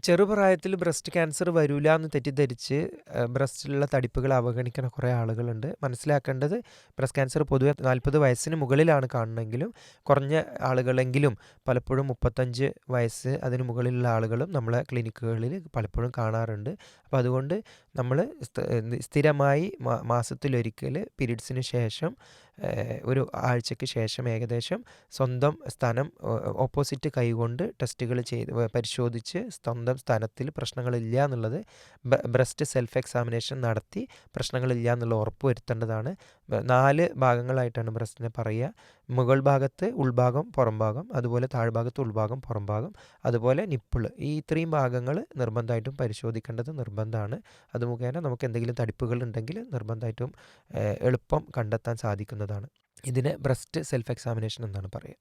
ചെറുപ്രായത്തിൽ breast cancer വരില്ല എന്ന് തെറ്റിദ്ധരിച്ച് ബ്രസ്റ്റിലുള്ള തടിപ്പുകൾ അവഗണിക്കുന്ന കുറേ ആളുകളുണ്ട്. മനസ്സിലാക്കേണ്ടത് ബ്രസ്റ്റ് ക്യാൻസർ പൊതുവെ 40 വയസ്സിന് മുകളിലാണ് കാണുന്നതെങ്കിലും കുറഞ്ഞ ആളുകളെങ്കിലും പലപ്പോഴും 35 വയസ്സ് അതിന് മുകളിലുള്ള ആളുകളും നമ്മളെ ക്ലിനിക്കുകളിൽ പലപ്പോഴും കാണാറുണ്ട്. അപ്പോൾ അതുകൊണ്ട് നമ്മൾ സ്ഥിരമായി മാസത്തിലൊരിക്കൽ പീരീഡ്സിന് ശേഷം ഒരു ആഴ്ചയ്ക്ക് ശേഷം ഏകദേശം സ്വന്തം സ്ഥാനം ഓപ്പോസിറ്റ് കൈകൊണ്ട് ടെസ്റ്റുകൾ ചെയ്ത് പരിശോധിച്ച് സ്വന്തം സ്ഥാനത്തിൽ പ്രശ്നങ്ങളില്ല എന്നുള്ളത് ബ്രസ്റ്റ് സെൽഫ് എക്സാമിനേഷൻ നടത്തി പ്രശ്നങ്ങളില്ല എന്നുള്ള ഉറപ്പ് വരുത്തേണ്ടതാണ്. 4 ഭാഗങ്ങളായിട്ടാണ് ബ്രസ്റ്റിനെ പറയുക. മുകൾ ഭാഗത്ത് ഉൾഭാഗം പുറംഭാഗം, അതുപോലെ താഴ്ഭാഗത്ത് ഉൾഭാഗം പുറംഭാഗം, അതുപോലെ നിപ്പിള്. ഈ ഇത്രയും ഭാഗങ്ങൾ നിർബന്ധമായിട്ടും പരിശോധിക്കേണ്ടത് നിർബന്ധമാണ്. അത് മുഖേന നമുക്ക് എന്തെങ്കിലും തടിപ്പുകൾ ഉണ്ടെങ്കിൽ നിർബന്ധമായിട്ടും എളുപ്പം കണ്ടെത്താൻ സാധിക്കുന്നതാണ്. ഇതിനെ ബ്രസ്റ്റ് സെൽഫ് എക്സാമിനേഷൻ എന്നാണ് പറയുക.